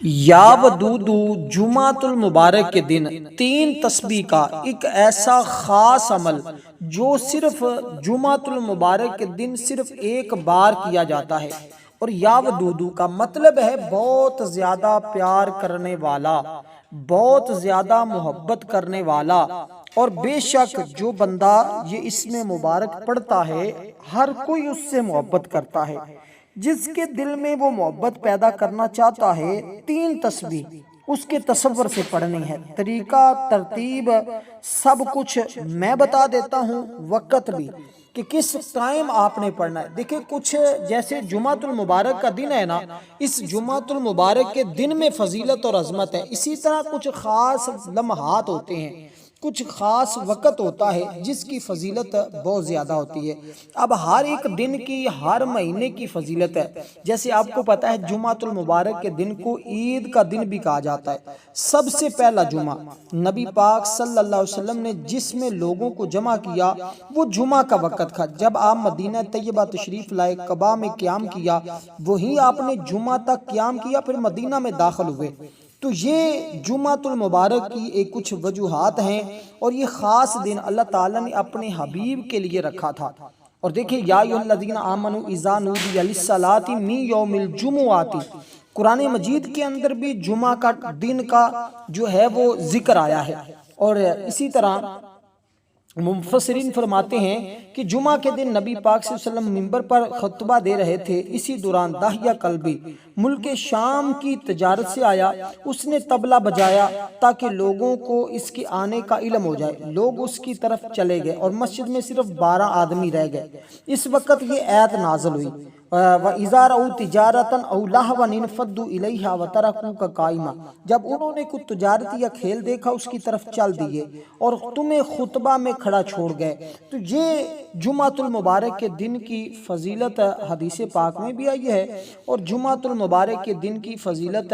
یا ودودو جمعۃ المبارک کے دن 3 تسبیح کا ایک ایسا خاص عمل جو صرف جمعۃ المبارک کے دن صرف ایک بار کیا جاتا ہے۔ اور یا ودودو کا مطلب ہے بہت زیادہ پیار کرنے والا، بہت زیادہ محبت کرنے والا۔ اور بے شک جو بندہ یہ اسم مبارک پڑھتا ہے ہر کوئی اس سے محبت کرتا ہے۔ جس کے دل میں وہ محبت پیدا کرنا چاہتا ہے 3 تسبیح اس کے تصور سے پڑھنی ہے۔ طریقہ، ترتیب، سب کچھ میں بتا دیتا ہوں، وقت بھی کہ کس ٹائم آپ نے پڑھنا ہے۔ دیکھیں کچھ جیسے جمعۃ المبارک کا دن ہے نا، اس جمعۃ المبارک کے دن میں فضیلت اور عظمت ہے۔ اسی طرح کچھ خاص لمحات ہوتے ہیں، کچھ خاص وقت ہوتا ہے جس کی فضیلت بہت زیادہ ہوتی ہے۔ اب ہر ایک دن کی، ہر مہینے کی فضیلت ہے۔ جیسے آپ کو پتا ہے جمعۃ المبارک کے دن کو عید کا دن بھی کہا جاتا ہے۔ سب سے پہلا جمعہ نبی پاک صلی اللہ علیہ وسلم نے جس میں لوگوں کو جمع کیا وہ جمعہ کا وقت تھا۔ جب آپ مدینہ طیبہ تشریف لائے، کعبہ میں قیام کیا، وہیں آپ نے جمعہ تک قیام کیا، پھر مدینہ میں داخل ہوئے۔ تو یہ جمعۃ المبارک کی ایک کچھ وجوہات ہیں، اور یہ خاص دن اللہ تعالیٰ نے اپنے حبیب کے لیے رکھا تھا۔ اور دیکھیں یا ایھا الذین آمنوا اذا نودی للصلاۃ من یوم الجمعۃ، قرآن مجید کے اندر بھی جمعہ کا دن کا جو ہے وہ ذکر آیا ہے۔ اور اسی طرح مفسرین فرماتے ہیں کہ جمعہ کے دن نبی پاک صلی اللہ علیہ وسلم منبر پر خطبہ دے رہے تھے۔ اسی دوران داہیہ کلبی ملک شام کی تجارت سے آیا، اس نے طبلہ بجایا تاکہ لوگوں کو اس کے آنے کا علم ہو جائے۔ لوگ اس کی طرف چلے گئے اور مسجد میں صرف 12 آدمی رہ گئے۔ اس وقت یہ آیت نازل ہوئی، وَإِذَا رَأَوْا تِجَارَةً أَوْ لَهْوًا انفضوا إِلَيْهَا وَتَرَكُوكَ قَائِمًا، جب انہوں نے کچھ تجارت یا کھیل دیکھا اس کی طرف چل دیے اور تمہیں خطبہ میں کھڑا چھوڑ گئے۔ تو یہ جمعۃ المبارک کے دن کی فضیلت حدیث پاک میں بھی آئی ہے، اور جمعۃ المبارک کے دن کی فضیلت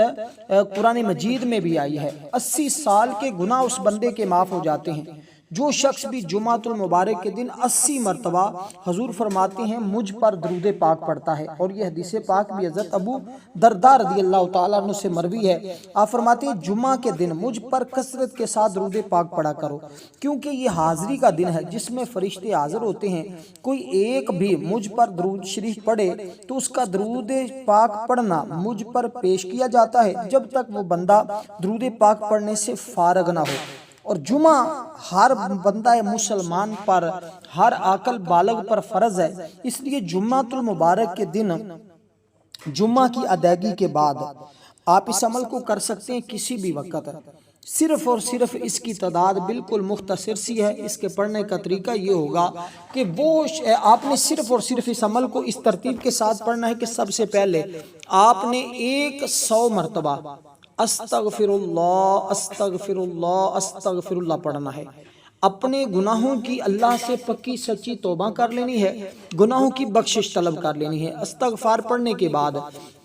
قرآن مجید میں بھی آئی ہے۔ 80 سال کے گناہ اس بندے کے معاف ہو جاتے ہیں جو شخص بھی جمعۃ المبارک کے دن 80 مرتبہ، حضور فرماتے ہیں، مجھ پر درود پاک پڑھتا ہے۔ اور یہ حدیث پاک بھی حضرت ابو درداء رضی اللہ تعالیٰ عنہ سے مروی ہے۔ آپ فرماتے ہیں جمعہ کے دن مجھ پر کثرت کے ساتھ درود پاک پڑھا کرو، کیونکہ یہ حاضری کا دن ہے جس میں فرشتے حاضر ہوتے ہیں۔ کوئی ایک بھی مجھ پر درود شریف پڑھے تو اس کا درود پاک پڑھنا مجھ پر پیش کیا جاتا ہے جب تک وہ بندہ درود پاک پڑھنے سے فارغ نہ ہو۔ اور جمعہ ہر بندہ مسلمان پر، ہر عاقل بالغ پر فرض ہے۔ اس لیے جمعۃ المبارک کے دن جمعہ کی ادائیگی کے بعد آپ اس عمل کو کر سکتے ہیں کسی بھی وقت۔ صرف اور صرف اس کی تعداد بالکل مختصر سی ہے۔ اس کے پڑھنے کا طریقہ یہ ہوگا کہ آپ نے صرف اور صرف اس عمل کو اس ترتیب کے ساتھ پڑھنا ہے کہ سب سے پہلے آپ نے 100 مرتبہ استغفر اللہ استغفر اللہ استغفر اللہ پڑھنا ہے۔ اپنے گناہوں کی اللہ سے پکی سچی توبہ کر لینی ہے، گناہوں کی بخشش طلب کر لینی ہے۔ استغفار پڑھنے کے بعد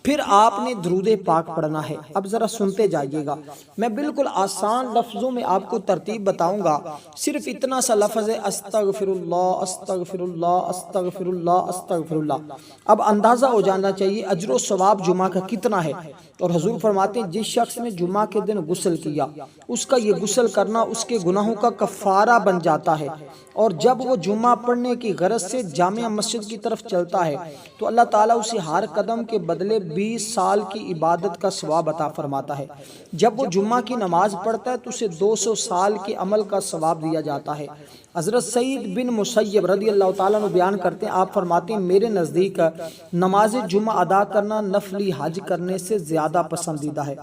پھر آپ نے درود پاک پڑھنا ہے۔ اب ذرا سنتے جائیے گا، میں بالکل آسان لفظوں میں آپ کو ترتیب بتاؤں گا۔ صرف اتنا سا لفظ ہے، استغفر اللہ استغفر اللہ استغفر اللہ استغفر اللہ۔ اب اندازہ ہو جانا چاہیے اجر و ثواب جمعہ کا کتنا ہے۔ اور حضور فرماتے ہیں جس شخص نے جمعہ کے دن غسل کیا، اس کا یہ غسل کرنا اس کے گناہوں کا کفارہ بن جاتا ہے۔ اور جب وہ جمعہ پڑھنے کی غرض سے جامع مسجد کی طرف چلتا ہے تو اللہ تعالیٰ اسے ہر قدم کے بدلے 20 سال کی عبادت کا ثواب عطا فرماتا ہے۔ جب وہ جمعہ کی نماز پڑھتا ہے تو اسے 200 سال کے عمل کا ثواب دیا جاتا ہے۔ حضرت سعید بن مسیب رضی اللہ تعالیٰ عنہ بیان کرتے ہیں، آپ فرماتے ہیں میرے نزدیک نماز جمعہ ادا کرنا نفلی حج کرنے سے زیادہ پسندیدہ ہے۔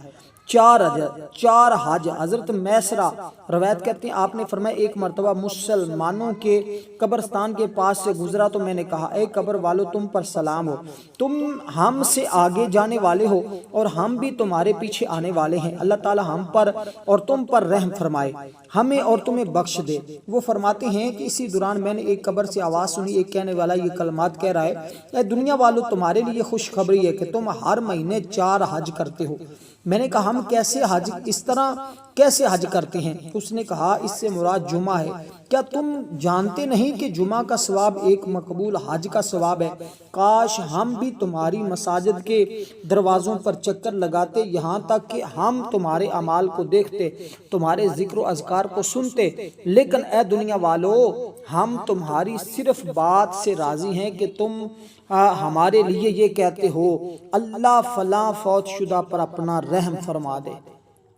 4 حج۔ حضرت میسرہ روایت کرتے ہیں آپ نے فرمایا ایک مرتبہ مسلمانوں کے قبرستان کے پاس سے گزرا تو میں نے کہا اے قبر والو تم پر سلام ہو، تم ہم سے آگے جانے والے ہو اور ہم بھی تمہارے پیچھے آنے والے ہیں۔ اللہ تعالی ہم پر اور تم پر رحم فرمائے، ہمیں اور تمہیں بخش دے۔ وہ فرماتے ہیں کہ اسی دوران میں نے ایک قبر سے آواز سنی، ایک کہنے والا یہ کلمات کہہ رہا ہے، اے دنیا والو تمہارے لیے خوشخبری ہے کہ تم ہر مہینے 4 حج کرتے ہو۔ میں نے کہا ہم کیسے حج، اس طرح کیسے حج کرتے ہیں؟ اس نے کہا اس سے مراد جمعہ ہے کیا تم جانتے نہیں کہ جمعہ کا ثواب ایک مقبول حج کا ثواب ہے؟ کاش ہم بھی تمہاری مساجد کے دروازوں پر چکر لگاتے، یہاں تک کہ ہم تمہارے اعمال کو دیکھتے، تمہارے ذکر و اذکار کو سنتے، لیکن اے دنیا والو، ہم تمہاری صرف بات سے راضی ہیں کہ تم ہمارے لیے یہ کہتے ہو اللہ فلاں فوت شدہ پر اپنا رحم فرما دے۔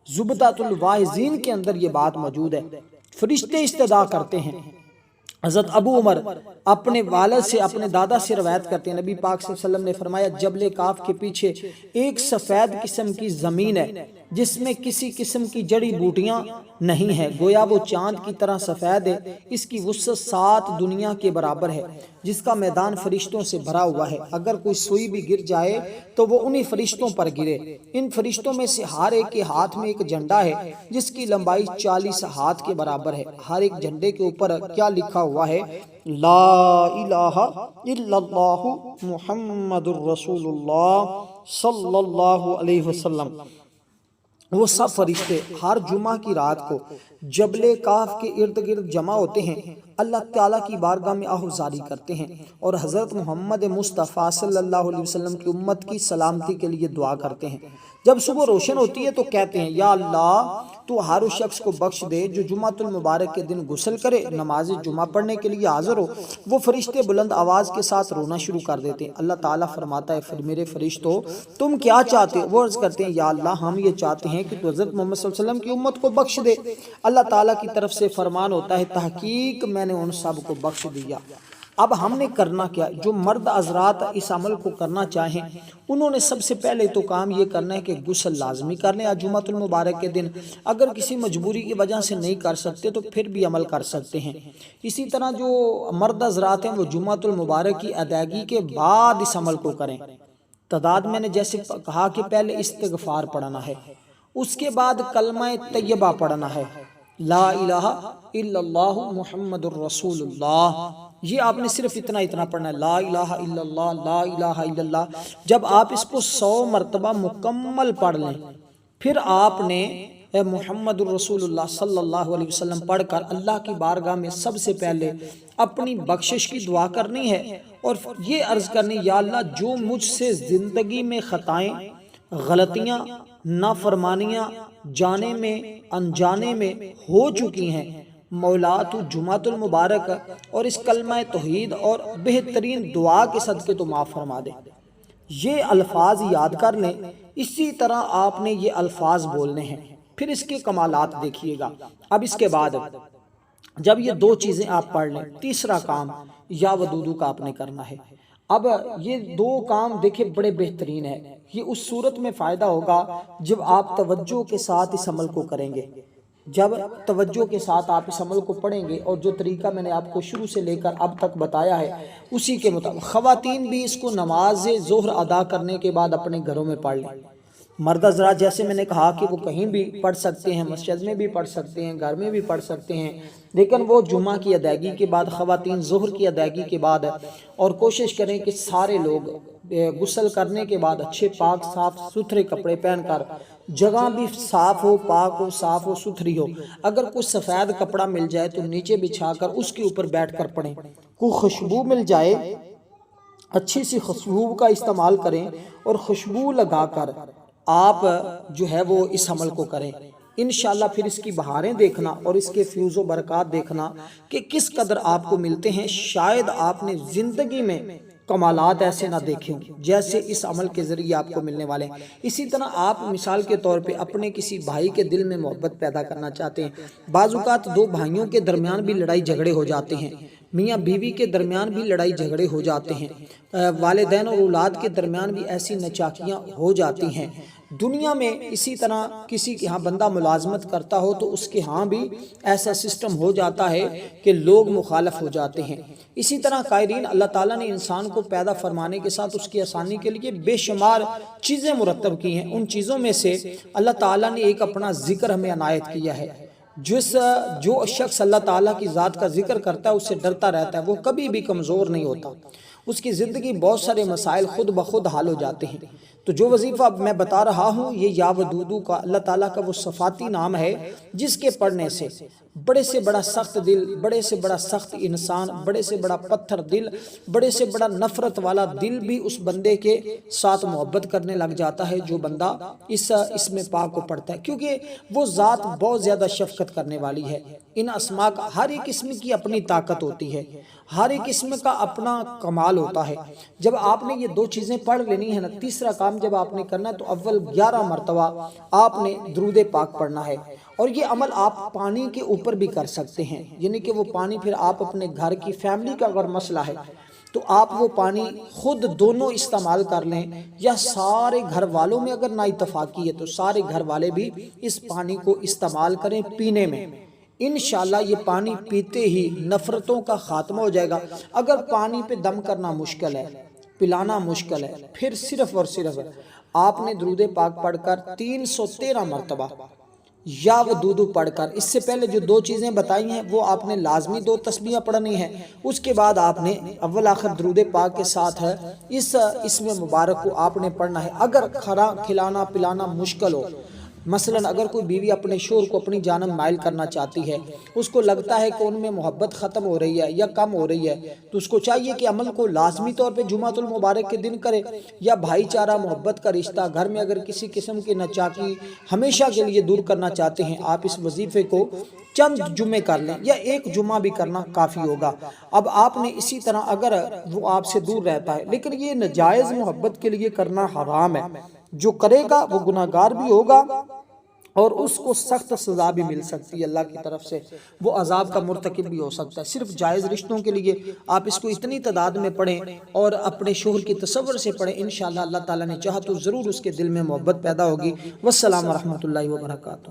زبدۃ الواعظین کے اندر یہ بات موجود ہے۔ فرشتے استدعا کرتے ہیں۔ حضرت ابو عمر اپنے والد سے، اپنے دادا سے روایت کرتے ہیں، نبی پاک صلی اللہ علیہ وسلم نے فرمایا جبل کاف کے پیچھے ایک سفید قسم کی زمین ہے جس میں کسی قسم کی جڑی بوٹیاں نہیں ہیں، گویا وہ چاند کی طرح سفید ہے، اس کی وسعت 7 دنیا کے برابر ہے، جس کا میدان فرشتوں سے بھرا ہوا ہے، اگر کوئی سوئی بھی گر جائے تو وہ انہی فرشتوں پر گرے۔ ان فرشتوں میں سے ہر ایک کے ہاتھ میں ایک جھنڈا ہے جس کی لمبائی 40 ہاتھ کے برابر ہے، ہر ایک جھنڈے کے اوپر کیا لکھا ہوا ہے؟ لا الہ الا اللہ محمد الرسول اللہ صلی اللہ علیہ وسلم۔ وہ سب فرشتے ہر جمعہ کی رات کو جبل کاف کے ارد گرد جمع ہوتے ہیں، اللہ تعالیٰ کی بارگاہ میں آہوزاری کرتے ہیں اور حضرت محمد مصطفیٰ صلی اللہ علیہ وسلم کی امت کی سلامتی کے لیے دعا کرتے ہیں۔ جب صبح روشن ہوتی ہے تو کہتے ہیں یا اللہ تو ہر اس شخص کو بخش دے جو جمعۃ المبارک کے دن غسل کرے، نماز جمعہ پڑھنے کے لیے حاضر ہو۔ وہ فرشتے بلند آواز کے ساتھ رونا شروع کر دیتے ہیں۔ اللہ تعالیٰ فرماتا ہے میرے فرشتوں تم کیا چاہتے ہو؟ وہ عرض کرتے ہیں یا اللہ ہم یہ چاہتے ہیں کہ تو حضرت محمد صلی اللہ علیہ وسلم کی امت کو بخش دے۔ اللہ تعالیٰ کی طرف سے فرمان ہوتا ہے تحقیق میں نے ان سب کو بخش دیا۔ اب ہم نے کرنا کیا؟ جو مرد حضرات اس عمل کو کرنا چاہیں انہوں نے سب سے پہلے تو کام یہ کرنا ہے کہ غسل لازمی کر لیں جمعۃ المبارک کے دن، اگر کسی مجبوری کی وجہ سے نہیں کر سکتے تو پھر بھی عمل کر سکتے ہیں۔ اسی طرح جو مرد حضرات ہیں وہ جمعۃ المبارک کی ادائیگی کے بعد اس عمل کو کریں۔ تعداد میں نے جیسے کہا کہ پہلے استغفار پڑھنا ہے، اس کے بعد کلمہ طیبہ پڑھنا ہے، لا الہ الا اللہ محمد الرسول اللہ، یہ آپ نے صرف اتنا پڑھنا ہے، لا الہ الا اللہ لا الہ الا اللہ۔ جب آپ اس کو 100 مرتبہ مکمل پڑھ لیں پھر آپ نے محمد الرسول اللہ صلی اللہ علیہ وسلم پڑھ کر اللہ کی بارگاہ میں سب سے پہلے اپنی بخشش کی دعا کرنی ہے اور یہ عرض کرنی یا اللہ جو مجھ سے زندگی میں خطائیں، غلطیاں، نافرمانیاں جانے میں انجانے میں ہو چکی ہیں، مولا تو جمعۃ المبارک اور اس کلمہ توحید اور بہترین دعا کے صدقے تو معاف فرما دے۔ یہ الفاظ یاد کر لیں، اسی طرح آپ نے یہ الفاظ بولنے ہیں، پھر اس کے کمالات دیکھیے گا۔ اب اس کے بعد جب یہ 2 چیزیں آپ پڑھ لیں، تیسرا کام یا ودودو کا آپ نے کرنا ہے۔ اب یہ 2 کام دیکھیں بڑے بہترین ہیں، یہ اس صورت میں فائدہ ہوگا جب آپ توجہ کے ساتھ اس عمل کو کریں گے۔ جب توجہ کے ساتھ آپ اس عمل کو پڑھیں گے اور جو طریقہ میں نے آپ کو شروع سے لے کر اب تک بتایا ہے اسی کے مطابق، خواتین بھی اس کو نماز ظہر ادا کرنے کے بعد اپنے گھروں میں پڑھ لیں۔ مرد حضرات جیسے میں نے کہا کہ وہ کہیں بھی پڑھ سکتے ہیں، مسجد میں بھی پڑھ سکتے ہیں، گھر میں بھی پڑھ سکتے ہیں، لیکن وہ جمعہ کی ادائیگی کے بعد، خواتین ظہر کی ادائیگی کے بعد، اور کوشش کریں کہ سارے لوگ غسل کرنے کے بعد اچھے پاک صاف ستھرے کپڑے پہن کر، جگہ بھی صاف ہو، پاک ہو، صاف ہو، ستھری ہو، اگر کوئی سفید کپڑا مل جائے تو نیچے بچھا کر اس کے اوپر بیٹھ کر پڑھیں، کوئی خوشبو مل جائے اچھی سی خوشبو کا استعمال کریں اور خوشبو لگا کر آپ جو ہے وہ اس عمل کو کریں۔ انشاءاللہ پھر اس کی بہاریں دیکھنا اور اس کے فیوز و برکات دیکھنا کہ کس قدر آپ کو ملتے ہیں۔ شاید آپ نے زندگی میں کمالات ایسے نہ دیکھیں جیسے اس عمل کے ذریعے آپ کو ملنے والے ہیں۔ اسی طرح آپ مثال کے طور پہ اپنے کسی بھائی کے دل میں محبت پیدا کرنا چاہتے ہیں، بعض اوقات 2 بھائیوں کے درمیان بھی لڑائی جھگڑے ہو جاتے ہیں، میاں بیوی کے درمیان بھی لڑائی جھگڑے ہو جاتے ہیں، والدین اور اولاد کے درمیان بھی ایسی نچاکیاں ہو جاتی ہیں۔ دنیا میں اسی طرح کسی کے ہاں بندہ ملازمت کرتا ہو تو اس کے ہاں بھی ایسا سسٹم ہو جاتا ہے کہ لوگ مخالف ہو جاتے ہیں۔ اسی طرح قائرین، اللہ تعالیٰ نے انسان کو پیدا فرمانے کے ساتھ اس کی آسانی کے لیے بے شمار چیزیں مرتب کی ہیں۔ ان چیزوں میں سے اللہ تعالیٰ نے ایک اپنا ذکر ہمیں عنایت کیا ہے۔ جو شخص اللہ تعالیٰ کی ذات کا ذکر کرتا ہے اس سے ڈرتا رہتا ہے، وہ کبھی بھی کمزور نہیں ہوتا، اس کی زندگی بہت سارے مسائل خود بخود حل ہو جاتے ہیں۔ تو جو وظیفہ میں بتا رہا ہوں یہ یا ودودو کا اللہ تعالیٰ کا وہ صفاتی نام ہے جس کے پڑھنے سے بڑے سے بڑا سخت دل، بڑے سے بڑا سخت انسان، بڑے سے بڑا پتھر دل، بڑے سے بڑا نفرت والا دل بھی اس بندے کے ساتھ محبت کرنے لگ جاتا ہے جو بندہ اس اسم پاک کو پڑھتا ہے، کیونکہ وہ ذات بہت زیادہ شفقت کرنے والی ہے۔ ان اسماء کا ہر ایک اسم کی اپنی طاقت ہوتی ہے، ہر ایک اسم کا اپنا کمال ہوتا ہے۔ جب آپ نے یہ دو چیزیں پڑھ لینی ہے نا، تیسرا کام جب آپ نے کرنا ہے تو اول 11 مرتبہ آپ نے درود پاک پڑھنا ہے، اور یہ عمل آپ پانی کے اوپر بھی کر سکتے ہیں، یعنی کہ وہ پانی پھر آپ اپنے گھر کی فیملی کا اگر مسئلہ ہے تو آپ وہ پانی خود دونوں استعمال کر لیں، یا سارے گھر والوں میں اگر نا اتفاقی ہے تو سارے گھر والے بھی اس پانی کو استعمال کریں پینے میں۔ انشاءاللہ یہ پانی پیتے ہی نفرتوں کا خاتمہ ہو جائے گا۔ اگر پانی پہ دم کرنا مشکل ہے، پلانا مشکل ہے، پھر صرف اور صرف آپ نے درود پاک پڑھ کر 313 مرتبہ یا ودودو پڑھ کر، اس سے پہلے جو دو چیزیں بتائی ہیں وہ آپ نے لازمی 2 تسبیحیں پڑھنی ہیں، اس کے بعد آپ نے اول آخر درود پاک کے ساتھ اس اسم مبارک کو آپ نے پڑھنا ہے۔ اگر کھلانا پلانا مشکل ہو، مثلا اگر کوئی بیوی اپنے شوہر کو اپنی جانب مائل کرنا چاہتی ہے، اس کو لگتا ہے کہ ان میں محبت ختم ہو رہی ہے یا کم ہو رہی ہے، تو اس کو چاہیے کہ عمل کو لازمی طور پہ جمعۃ المبارک کے دن کرے، یا بھائی چارہ محبت کا رشتہ گھر میں اگر کسی قسم کی ناچاکی ہمیشہ کے لیے دور کرنا چاہتے ہیں، آپ اس وظیفے کو چند جمعے کر لیں یا ایک جمعہ بھی کرنا کافی ہوگا۔ اب آپ نے اسی طرح اگر وہ آپ سے دور رہتا ہے لیکن یہ ناجائز محبت کے لیے کرنا حرام ہے، جو کرے گا وہ گناہگار بھی ہوگا اور اس کو سخت سزا بھی مل سکتی ہے اللہ کی طرف سے، وہ عذاب کا مرتکب بھی ہو سکتا ہے۔ صرف جائز رشتوں کے لیے آپ اس کو اتنی تعداد میں پڑھیں اور اپنے شوہر کی تصور سے پڑھیں، انشاءاللہ اللہ تعالیٰ نے چاہا تو ضرور اس کے دل میں محبت پیدا ہوگی۔ والسلام ورحمۃ اللہ وبرکاتہ۔